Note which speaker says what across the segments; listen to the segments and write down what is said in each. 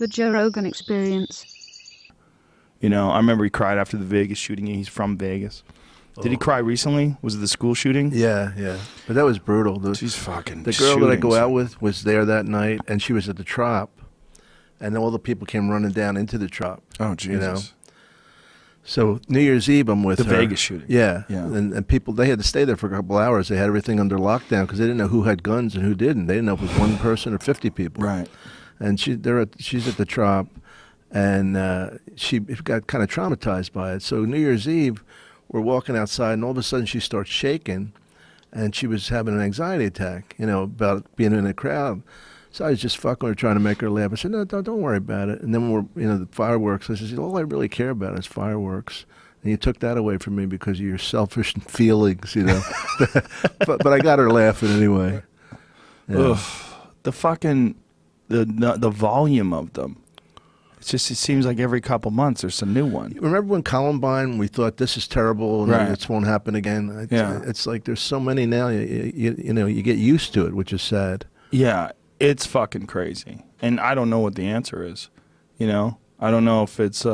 Speaker 1: The Joe Rogan Experience.
Speaker 2: You know, I remember he cried after the Vegas shooting. He's from Vegas. Did he cry recently? Was it the school shooting?
Speaker 3: Yeah. But that was brutal.
Speaker 2: She's fucking
Speaker 3: The girl that I go out with was there that night, and she was at the Trop, and all the people came running down into the Trop.
Speaker 2: Oh, Jesus.
Speaker 3: You know? So New Year's Eve, I'm with
Speaker 2: the
Speaker 3: her.
Speaker 2: Vegas shooting.
Speaker 3: Yeah.
Speaker 2: Yeah.
Speaker 3: And people, they had to stay there for a couple hours. They had everything under lockdown because they didn't know who had guns and who didn't. They didn't know if it was one person or 50 people.
Speaker 2: Right.
Speaker 3: And she's at the Trop, and she got kind of traumatized by it. So New Year's Eve, we're walking outside, and all of a sudden she starts shaking, and she was having an anxiety attack, you know, about being in a crowd. So I was just fucking her, trying to make her laugh. I said, no, don't worry about it. And then the fireworks. I said, all I really care about is fireworks. And you took that away from me because of your selfish feelings, you know. but I got her laughing anyway. Yeah.
Speaker 2: Ugh. The fucking, the volume of them. It seems like every couple months there's a new one.
Speaker 3: Remember when Columbine, we thought this is terrible and
Speaker 2: right.
Speaker 3: this won't happen again?
Speaker 2: Yeah.
Speaker 3: It's like there's so many now, you know, you get used to it, which is sad.
Speaker 2: Yeah, it's fucking crazy. And I don't know what the answer is, you know? I don't know if it's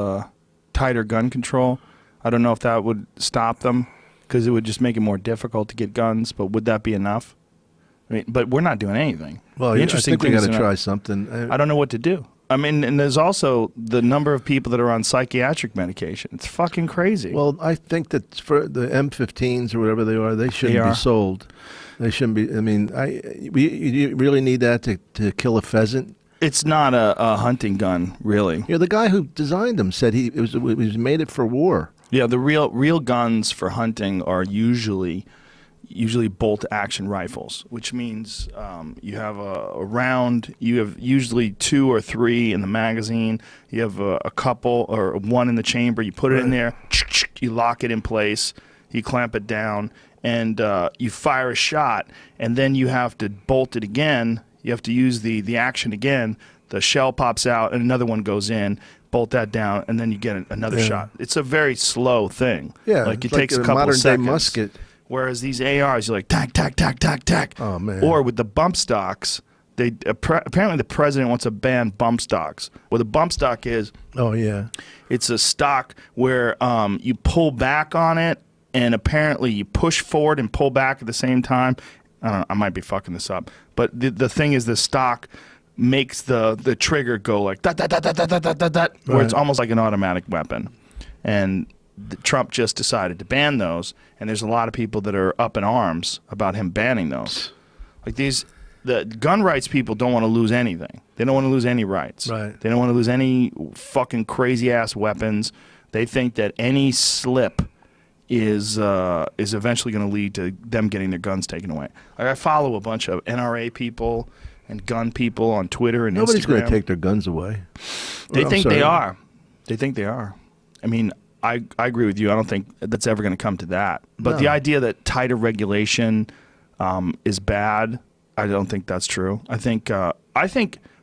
Speaker 2: tighter gun control. I don't know if that would stop them because it would just make it more difficult to get guns, but would that be enough? I mean, but we're not doing anything.
Speaker 3: Well,
Speaker 2: the
Speaker 3: I think we got to try something.
Speaker 2: I don't know what to do. I mean, and there's also the number of people that are on psychiatric medication. It's fucking crazy.
Speaker 3: Well, I think that for the M15s or whatever they are, they shouldn't be sold. They shouldn't be. I mean, you really need that to kill a pheasant?
Speaker 2: It's not a hunting gun, really.
Speaker 3: Yeah, the guy who designed them said he made it for war.
Speaker 2: Yeah, the real guns for hunting are usually bolt action rifles, which means you have a round, you have usually 2 or 3 in the magazine, you have a couple or one in the chamber, you put it in there, you lock it in place, you clamp it down, and you fire a shot, and then you have to bolt it again, you have to use the action again, the shell pops out and another one goes in, bolt that down, and then you get another shot. It's a very slow thing.
Speaker 3: Yeah,
Speaker 2: like it
Speaker 3: like
Speaker 2: takes a couple of seconds.
Speaker 3: modern day musket.
Speaker 2: Whereas these ARs, you're like, tack, tack, tack, tack, tack.
Speaker 3: Oh, man.
Speaker 2: Or with the bump stocks, they apparently the president wants to ban bump stocks. What a bump stock is,
Speaker 3: oh, yeah,
Speaker 2: it's a stock where you pull back on it, and apparently you push forward and pull back at the same time. I don't know, I might be fucking this up. But the thing is the stock makes the trigger go like that, where it's almost like an automatic weapon. And Trump just decided to ban those, and there's a lot of people that are up in arms about him banning those. Like the gun rights people don't want to lose anything. They don't want to lose any rights.
Speaker 3: Right.
Speaker 2: They don't want to lose any fucking crazy ass weapons. They think that any slip is eventually going to lead to them getting their guns taken away. Like I follow a bunch of NRA people and gun people on Twitter and
Speaker 3: Nobody's
Speaker 2: Instagram.
Speaker 3: going to take their guns away.
Speaker 2: They think they are. They think they are. I mean, I agree with you. I don't think that's ever going to come to that. But the idea that tighter regulation is bad, I don't think that's true. I think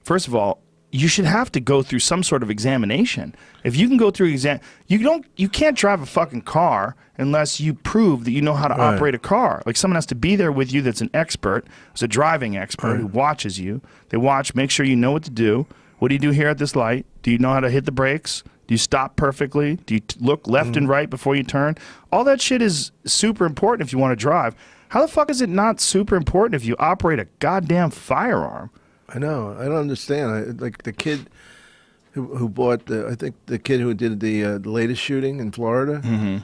Speaker 2: first of all, you should have to go through some sort of examination. If you can go through you can't drive a fucking car unless you prove that you know how to operate a car. Like someone has to be there with you that's an expert, who's a driving expert who watches you. They watch, make sure you know what to do. What do you do here at this light? Do you know how to hit the brakes? Do you stop perfectly? Do you look left and right before you turn? All that shit is super important if you want to drive. How the fuck is it not super important if you operate a goddamn firearm?
Speaker 3: I know. I don't understand. Like the kid who bought I think the kid who did the latest shooting in Florida. Mm-hmm.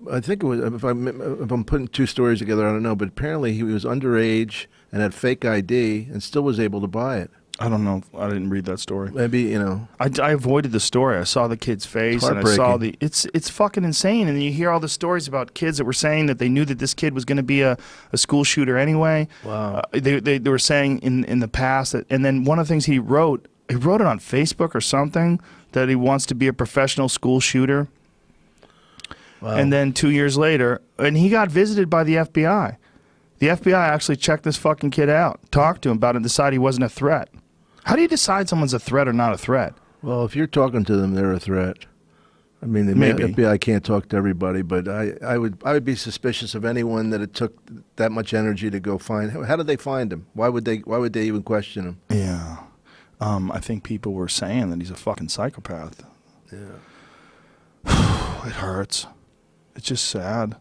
Speaker 3: I think it was, if I'm putting two stories together, I don't know, but apparently he was underage and had fake ID and still was able to buy it.
Speaker 2: I don't know. I didn't read that story.
Speaker 3: Maybe, you know.
Speaker 2: I avoided the story. I saw the kid's face and I saw it's fucking insane. And then you hear all the stories about kids that were saying that they knew that this kid was going to be a school shooter anyway.
Speaker 3: Wow.
Speaker 2: They were saying in the past that, and then one of the things he wrote it on Facebook or something, that he wants to be a professional school shooter. Wow. And then 2 years later, and he got visited by the FBI. The FBI actually checked this fucking kid out, talked to him about it, and decided he wasn't a threat. How do you decide someone's a threat or not a threat?
Speaker 3: Well, if you're talking to them, they're a threat. I mean, the FBI can't talk to everybody, but I would be suspicious of anyone that it took that much energy to go find. How did they find him? Why would they even question him?
Speaker 2: Yeah. I think people were saying that he's a fucking psychopath.
Speaker 3: Yeah.
Speaker 2: It hurts. It's just sad.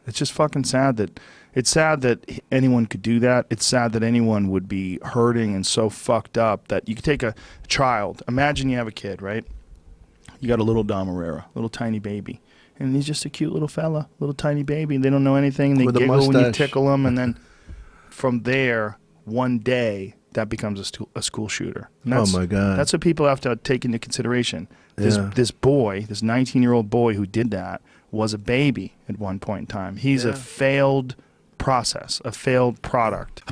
Speaker 2: It's just fucking sad that anyone could do that. It's sad that anyone would be hurting and so fucked up that you could take a child. Imagine you have a kid, right? You got a little Dom Herrera, little tiny baby. And he's just a cute little fella, little tiny baby. They don't know anything. They
Speaker 3: With a
Speaker 2: giggle when you
Speaker 3: mustache.
Speaker 2: tickle them. And then from there, one day, that becomes a school shooter. And
Speaker 3: Oh, my God.
Speaker 2: That's what people have to take into consideration.
Speaker 3: Yeah.
Speaker 2: This boy, this 19-year-old boy who did that, was a baby at one point in time. He's a failed process, a failed product.